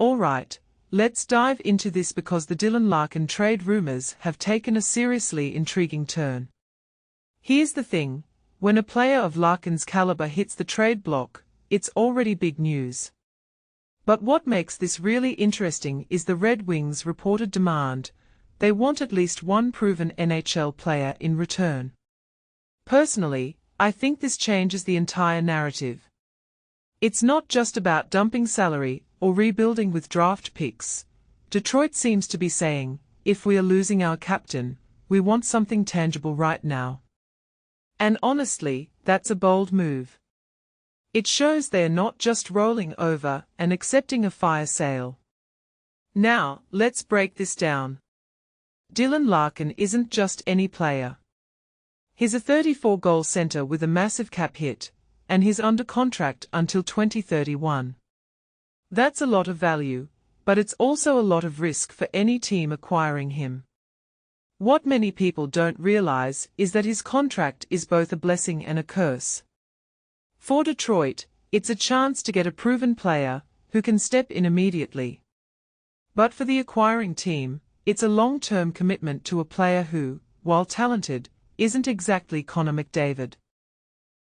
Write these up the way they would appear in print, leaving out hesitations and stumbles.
Alright, let's dive into this because the Dylan Larkin trade rumors have taken a seriously intriguing turn. Here's the thing, when a player of Larkin's caliber hits the trade block, it's already big news. But what makes this really interesting is the Red Wings' reported demand. They want at least one proven NHL player in return. Personally, I think this changes the entire narrative. It's not just about dumping salary or rebuilding with draft picks. Detroit seems to be saying, if we are losing our captain, we want something tangible right now. And honestly, that's a bold move. It shows they're not just rolling over and accepting a fire sale. Now, let's break this down. Dylan Larkin isn't just any player. He's a 34-goal center with a massive cap hit, and he's under contract until 2031. That's a lot of value, but it's also a lot of risk for any team acquiring him. What many people don't realize is that his contract is both a blessing and a curse. For Detroit, it's a chance to get a proven player who can step in immediately. But for the acquiring team, it's a long-term commitment to a player who, while talented, isn't exactly Connor McDavid.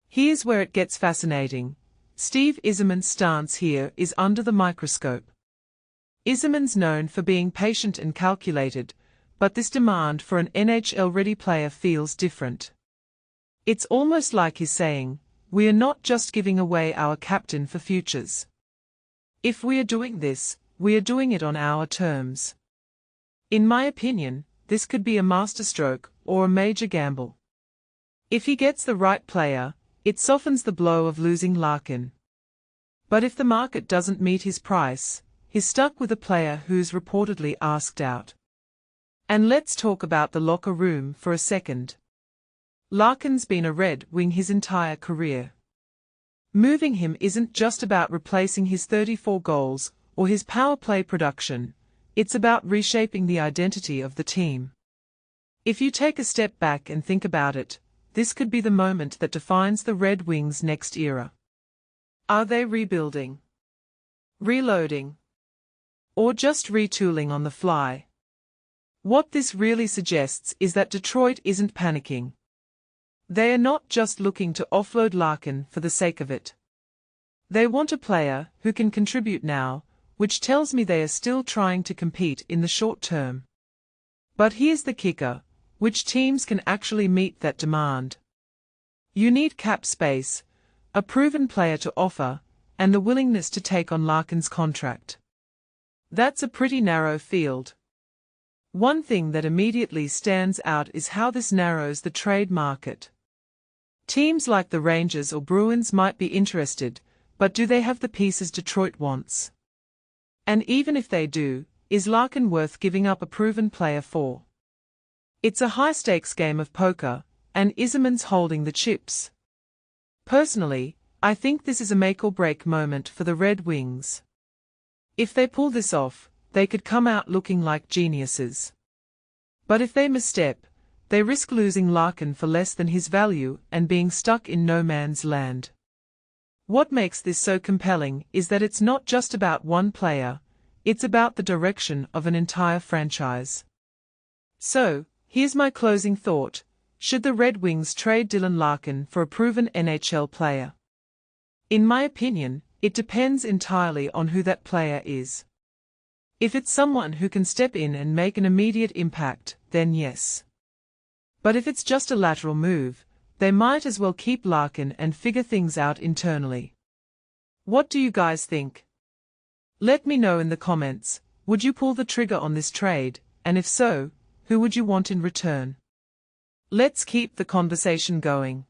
Here's where it gets fascinating. Steve Yzerman's stance here is under the microscope. Yzerman's known for being patient and calculated, but this demand for an NHL-ready player feels different. It's almost like he's saying, we are not just giving away our captain for futures. If we are doing this, we are doing it on our terms. In my opinion, this could be a masterstroke or a major gamble. If he gets the right player, it softens the blow of losing Larkin. But if the market doesn't meet his price, he's stuck with a player who's reportedly asked out. And let's talk about the locker room for a second. Larkin's been a Red Wing his entire career. Moving him isn't just about replacing his 34 goals or his power play production. It's about reshaping the identity of the team. If you take a step back and think about it, this could be the moment that defines the Red Wings' next era. Are they rebuilding, reloading, or just retooling on the fly? What this really suggests is that Detroit isn't panicking. They are not just looking to offload Larkin for the sake of it. They want a player who can contribute now, which tells me they are still trying to compete in the short term. But here's the kicker, which teams can actually meet that demand? You need cap space, a proven player to offer, and the willingness to take on Larkin's contract. That's a pretty narrow field. One thing that immediately stands out is how this narrows the trade market. Teams like the Rangers or Bruins might be interested, but do they have the pieces Detroit wants? And even if they do, is Larkin worth giving up a proven player for? It's a high-stakes game of poker, and Yzerman's holding the chips. Personally, I think this is a make-or-break moment for the Red Wings. If they pull this off, they could come out looking like geniuses. But if they misstep, they risk losing Larkin for less than his value and being stuck in no man's land. What makes this so compelling is that it's not just about one player, it's about the direction of an entire franchise. So, here's my closing thought. Should the Red Wings trade Dylan Larkin for a proven NHL player? In my opinion, it depends entirely on who that player is. If it's someone who can step in and make an immediate impact, then yes. But if it's just a lateral move, they might as well keep Larkin and figure things out internally. What do you guys think? Let me know in the comments. Would you pull the trigger on this trade, and if so, who would you want in return? Let's keep the conversation going.